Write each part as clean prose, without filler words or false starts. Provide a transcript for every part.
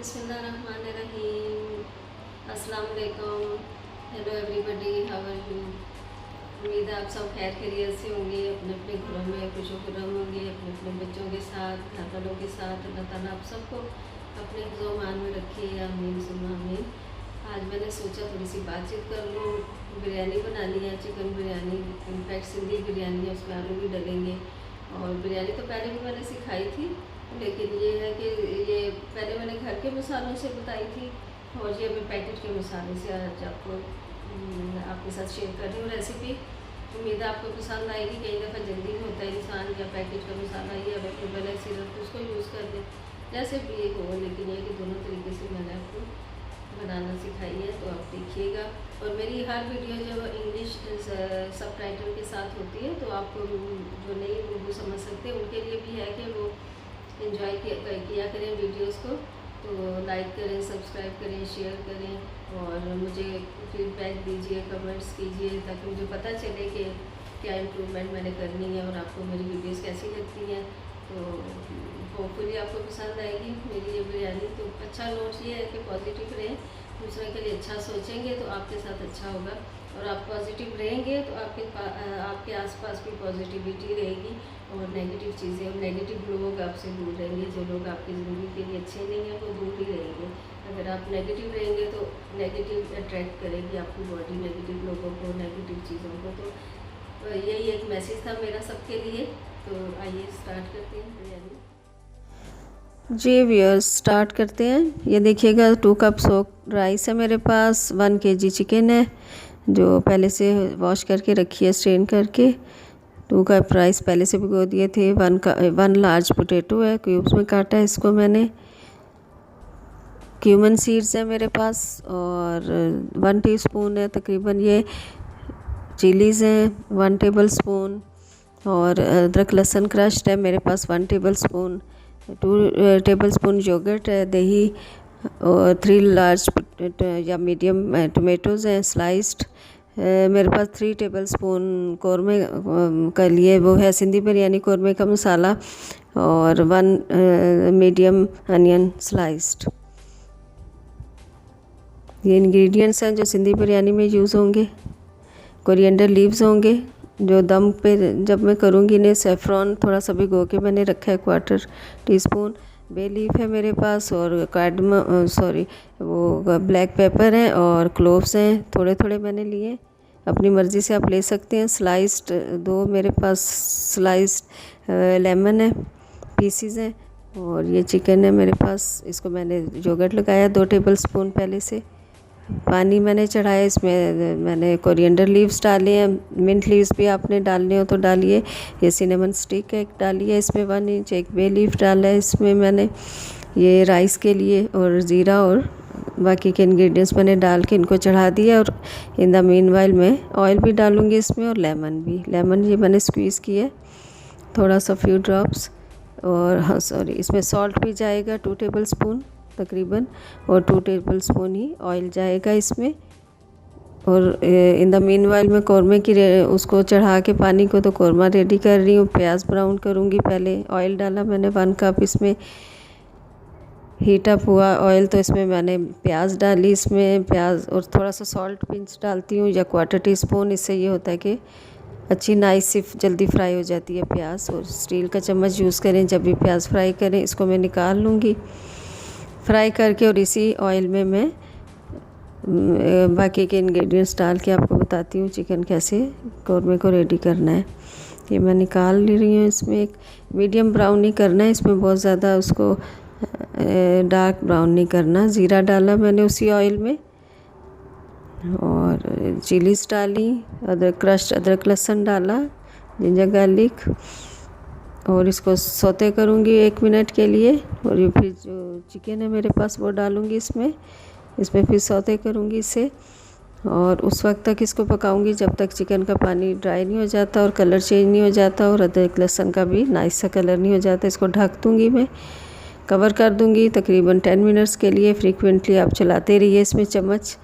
बिस्मिल्लाहिर्रहमानिर्रहीम। अस्सलाम वालेकुम। Hello everybody, how are you. उम्मीद है आप सब खैर खैरियत से होंगे, अपने अपने घरों में खुशो-खुर्रम होंगे, अपने अपने बच्चों के साथ, घर वालों के साथ। अल्लाह ताला आप सबको अपने हिफ्ज़-ओ-अमान में रखे, आमीन सुम्मा आमीन। आज मैंने सोचा थोड़ी सी बातचीत कर लूँ। बिरयानी बनानी है, चिकन बिरयानी, इनफैक्ट सिंधी बिरयानी है, उसमें आलू भी डलेंगे। और बिरयानी तो पहले भी मैंने सिखाई थी, लेकिन ये है कि ये पहले मैंने घर के मसालों से बताई थी, और ये मैं पैकेट के मसाले से आज आपको आपके साथ शेयर कर रही हूँ रेसिपी। उम्मीद है आपको पसंद आएगी। कई दफ़ा जल्दी में होता है इंसान, या पैकेट का मसाला ये अवेलेबल है सिर्फ, तो उसको यूज़ कर दें, जैसे भी हो। लेकिन ये कि दोनों तरीके से मैंने आपको बनाना सिखाई है, तो आप देखिएगा। और मेरी हर वीडियो जो इंग्लिश सबटाइटल के साथ होती है, तो आपको जो नहीं उर्दू समझ सकते उनके लिए भी है कि वो इन्जॉय किया करें वीडियोस को। तो लाइक करें, सब्सक्राइब करें, शेयर करें, और मुझे फीडबैक दीजिए, कमेंट्स कीजिए, ताकि मुझे पता चले कि क्या इम्प्रूवमेंट मैंने करनी है और आपको मेरी वीडियोस कैसी लगती हैं। तो होपफुली आपको पसंद आएगी मेरी ये बिरयानी। तो अच्छा नोट ये है कि पॉजिटिव रहें, दूसरे के लिए अच्छा सोचेंगे तो आपके साथ अच्छा होगा, और आप पॉजिटिव रहेंगे तो आपके आसपास भी पॉजिटिविटी रहेगी, और नेगेटिव चीज़ें और नेगेटिव लोग आपसे दूर रहेंगे। जो लोग आपकी ज़िंदगी के लिए अच्छे नहीं हैं वो दूर ही रहेंगे। अगर आप नेगेटिव रहेंगे तो नेगेटिव अट्रैक्ट करेगी आपकी बॉडी, नेगेटिव लोगों को, नेगेटिव चीज़ों को। तो यही एक मैसेज था मेरा सबके लिए। तो आइए स्टार्ट करते हैं बिरयानी। जी व्यूअर्स, स्टार्ट करते हैं। ये देखिएगा 2 कप सोक राइस है मेरे पास, 1 kg चिकन है जो पहले से वॉश करके रखी है, स्ट्रेन करके। 2 कप राइस पहले से भिगो दिए थे। 1 लार्ज पोटैटो है, क्यूब्स में काटा है इसको मैंने। क्यूमन सीड्स है मेरे पास, और 1 टीस्पून है तकरीबन ये चिलीज़ हैं, 1 टेबल स्पून। और अदरक लहसुन क्रश्ड है मेरे पास 1 tablespoon. 2 tablespoon yogurt है, दही, और 3 लार्ज या मीडियम टोमेटोज़ हैं स्लाइस्ड। मेरे पास 3 टेबल स्पून कौरमे का लिए वो है सिंधी बिरयानी कौरमे का मसाला, और 1 मीडियम अनियन स्लाइस्ड। ये इंग्रेडिएंट्स हैं जो सिंधी बिरयानी में यूज़ होंगे। कोरिएंडर लीव्स होंगे जो दम पे जब मैं करूँगी इन्हें। सेफ्रॉन थोड़ा सा भिगो के मैंने रखा है 1/4 टीस्पून। बे लीफ है मेरे पास, और वो ब्लैक पेपर है, और क्लोव्स हैं थोड़े थोड़े मैंने लिए। अपनी मर्ज़ी से आप ले सकते हैं। स्लाइस्ड 2 मेरे पास स्लाइस्ड लेमन है, पीसीज हैं। और ये चिकन है मेरे पास, इसको मैंने योगर्ट लगाया 2 टेबल स्पून पहले से। पानी मैंने चढ़ाया, इसमें मैंने कोरिएंडर लीव्स डाले हैं, मिंट लीव्स भी आपने डालने हो तो डालिए। ये सिनेमन स्टिक एक डाली है इसमें 1 इंच। एक बे लीफ डाला है इसमें मैंने, ये राइस के लिए। और ज़ीरा और बाकी के इंग्रेडिएंट्स मैंने डाल के इनको चढ़ा दिया। और इन द मीनवाइल मैं ऑयल भी डालूँगी इसमें, और लेमन भी। लेमन ये मैंने स्क्वीज़ किया थोड़ा सा, फ्यू ड्रॉप्स। और हाँ सॉरी, इसमें सॉल्ट भी जाएगा 2 टेबल स्पून तकरीबन, और 2 टेबल स्पून ही ऑयल जाएगा इसमें। और इन द मीनवाइल मैं कौरमे की उसको चढ़ा के पानी को, तो कौरमा रेडी कर रही हूँ। प्याज ब्राउन करूँगी पहले। ऑयल डाला मैंने 1 कप इसमें। हीट अप हुआ ऑयल तो इसमें मैंने प्याज डाली। इसमें प्याज और थोड़ा सा सॉल्ट पिंच डालती हूँ, या 1/4 टीस्पून। इससे ये होता है कि अच्छी नाइस सी जल्दी फ्राई हो जाती है प्याज। और स्टील का चम्मच यूज़ करें जब भी प्याज फ्राई करें। इसको मैं निकाल लूँगी फ्राई करके, और इसी ऑयल में मैं बाकी के इंग्रेडिएंट्स डाल के आपको बताती हूँ चिकन कैसे कौरमे को रेडी करना है। ये मैं निकाल ले रही हूँ। इसमें एक मीडियम ब्राउन नहीं करना है, इसमें बहुत ज़्यादा उसको डार्क ब्राउन नहीं करना। ज़ीरा डाला मैंने उसी ऑयल में, और चिलीज़ डाली, क्रश्ड अदरक लहसुन डाला, जिंजर गार्लिक। और इसको सौते करूँगी 1 मिनट के लिए। और ये फिर जो चिकन है मेरे पास वो डालूँगी इसमें फिर सौते करूँगी इसे। और उस वक्त तक इसको पकाऊँगी जब तक चिकन का पानी ड्राई नहीं हो जाता, और कलर चेंज नहीं हो जाता, और अदरक लहसुन का भी नाइस सा कलर नहीं हो जाता। इसको ढक दूँगी मैं, कवर कर दूँगी तकरीबन 10 मिनट्स के लिए। फ्रीक्वेंटली आप चलाते रहिए इसमें चम्मच।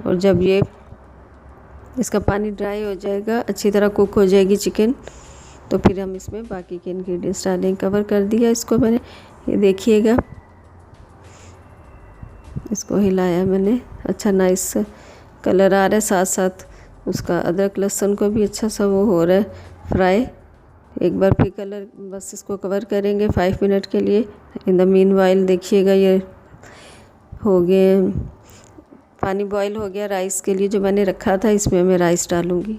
और जब ये इसका पानी ड्राई हो जाएगा, अच्छी तरह कुक हो जाएगी चिकन, तो फिर हम इसमें बाकी के इंग्रेडिएंट्स डालें। कवर कर दिया इसको मैंने, ये देखिएगा इसको हिलाया मैंने, अच्छा नाइस कलर आ रहा है। साथ साथ उसका अदरक लहसुन को भी अच्छा सा वो हो रहा है फ्राई। एक बार फिर कलर बस इसको कवर करेंगे 5 मिनट के लिए। इन द मीन वाइल देखिएगा ये हो गए, पानी बॉईल हो गया राइस के लिए जो मैंने रखा था। इसमें मैं राइस डालूँगी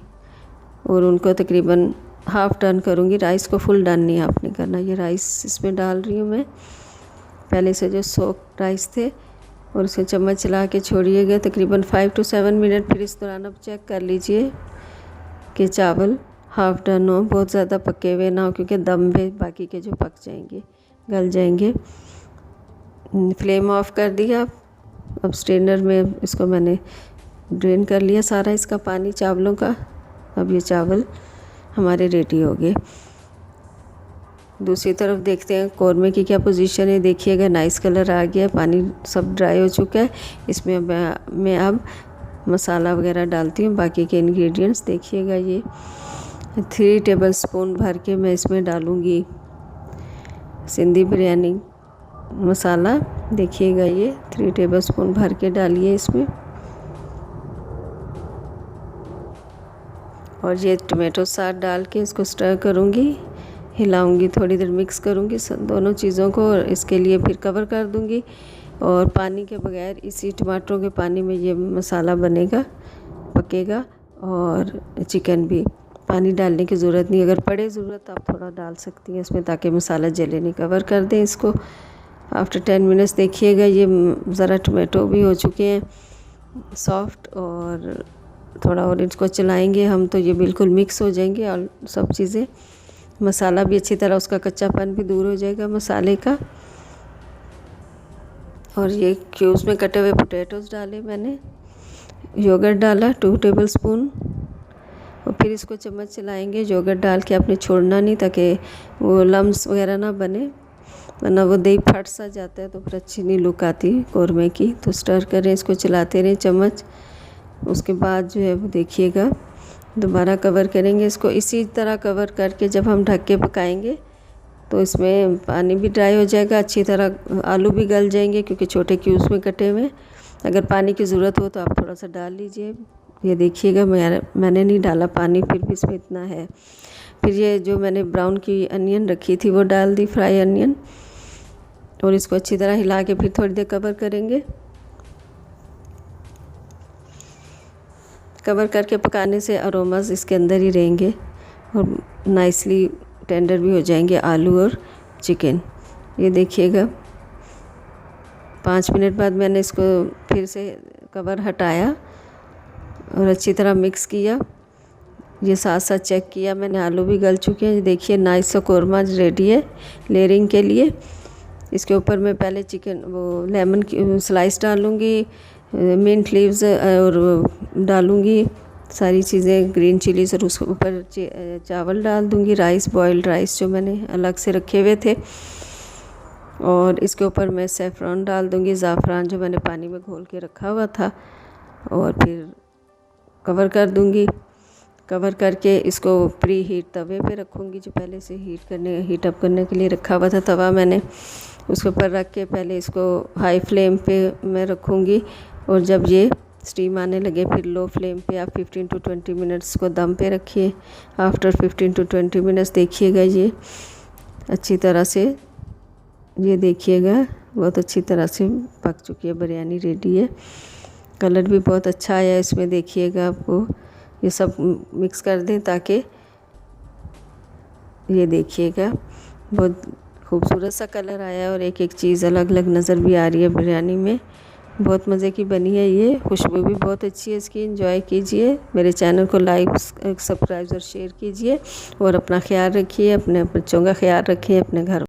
और उनको तकरीबन हाफ़ टर्न करूँगी। राइस को फुल डन नहीं आपने करना। ये राइस इसमें डाल रही हूँ मैं, पहले से जो सोक राइस थे, और उसे चम्मच चला के छोड़िएगा तकरीबन 5 to 7 मिनट। फिर इस दौरान अब चेक कर लीजिए कि चावल हाफ़ डन हो, बहुत ज़्यादा पके हुए ना हो, क्योंकि दम पे बाकी के जो पक जाएंगे, गल जाएंगे। फ्लेम ऑफ कर दिया। अब स्ट्रेनर में इसको मैंने ड्रेन कर लिया सारा इसका पानी चावलों का। अब ये चावल हमारे रेडी हो गए। दूसरी तरफ देखते हैं कौरमे की क्या पोजीशन है। देखिएगा नाइस कलर आ गया, पानी सब ड्राई हो चुका है। इसमें मैं अब मसाला वगैरह डालती हूँ, बाकी के इंग्रेडिएंट्स देखिएगा। ये 3 टेबलस्पून भर के मैं इसमें डालूँगी सिंधी बिरयानी मसाला। देखिएगा ये 3 टेबलस्पून भर के डालिए इसमें। और ये टमाटो सॉस डाल के इसको स्टर करूँगी, हिलाऊंगी, थोड़ी देर मिक्स करूँगी दोनों चीज़ों को, और इसके लिए फिर कवर कर दूँगी। और पानी के बगैर इसी टमाटरों के पानी में ये मसाला बनेगा, पकेगा। और चिकन भी पानी डालने की ज़रूरत नहीं, अगर पड़े ज़रूरत आप थोड़ा डाल सकती हैं इसमें ताकि मसाला जले नहीं। कवर कर दें इसको। आफ्टर 10 मिनट्स देखिएगा ये ज़रा टमाटो भी हो चुके हैं सॉफ्ट, और थोड़ा और इसको चलाएंगे हम तो ये बिल्कुल मिक्स हो जाएंगे और सब चीज़ें, मसाला भी अच्छी तरह, उसका कच्चापन भी दूर हो जाएगा मसाले का। और ये क्यूब्स में कटे हुए पोटैटोज़ डाले मैंने, योगर्ट डाला 2 टेबलस्पून, और फिर इसको चम्मच चलाएंगे। योगर्ट डाल के आपने छोड़ना नहीं ताकि वो लम्स वगैरह ना बने, वरना वो दही फट सा जाता है तो फिर अच्छी नहीं लुक आती कौरमे की। तो स्टर करें, इसको चलाते रहें चम्मच। उसके बाद जो है वो देखिएगा दोबारा कवर करेंगे इसको। इसी तरह कवर करके जब हम ढक के पकाएंगे तो इसमें पानी भी ड्राई हो जाएगा अच्छी तरह, आलू भी गल जाएंगे क्योंकि छोटे क्यूब्स में कटे हुए। अगर पानी की ज़रूरत हो तो आप थोड़ा सा डाल लीजिए। ये देखिएगा मैंने नहीं डाला पानी, फिर भी इसमें इतना है। फिर ये जो मैंने ब्राउन की अनियन रखी थी वो डाल दी, फ्राई अनियन, और इसको अच्छी तरह हिला के फिर थोड़ी देर कवर करेंगे। कवर करके पकाने से अरोमास इसके अंदर ही रहेंगे और नाइसली टेंडर भी हो जाएंगे आलू और चिकन। ये देखिएगा 5 मिनट बाद मैंने इसको फिर से कवर हटाया और अच्छी तरह मिक्स किया। ये साथ साथ चेक किया मैंने, आलू भी गल चुके हैं। देखिए नाइस सा कौरमा रेडी है लेयरिंग के लिए। इसके ऊपर मैं पहले चिकन वो लेमन की स्लाइस डालूँगी, मिंट लीव्स और डालूँगी सारी चीज़ें, ग्रीन चिलीज़, और उसके ऊपर चावल डाल दूँगी, राइस, बॉइल्ड राइस जो मैंने अलग से रखे हुए थे। और इसके ऊपर मैं सेफ्रॉन डाल दूँगी, ज़ाफ़रान जो मैंने पानी में घोल के रखा हुआ था। और फिर कवर कर दूँगी। कवर करके इसको प्री हीट तवे पे रखूँगी, जो पहले से हीट अप करने के लिए रखा हुआ था तवा मैंने, उसके ऊपर रख के पहले इसको हाई फ्लेम पे मैं रखूँगी। और जब ये स्टीम आने लगे फिर लो फ्लेम पे आप 15 to 20 मिनट्स को दम पे रखिए। आफ्टर 15 to 20 मिनट्स देखिएगा ये अच्छी तरह से, ये देखिएगा बहुत अच्छी तरह से पक चुकी है, बिरयानी रेडी है। कलर भी बहुत अच्छा आया इसमें, देखिएगा आपको। ये सब मिक्स कर दें ताकि ये देखिएगा बहुत खूबसूरत सा कलर आया और एक एक चीज़ अलग अलग नज़र भी आ रही है बिरयानी में। बहुत मज़े की बनी है ये, खुशबू भी बहुत अच्छी है इसकी। एंजॉय कीजिए, मेरे चैनल को लाइक, सब्सक्राइब और शेयर कीजिए, और अपना ख्याल रखिए, अपने बच्चों का ख्याल रखिए, अपने घर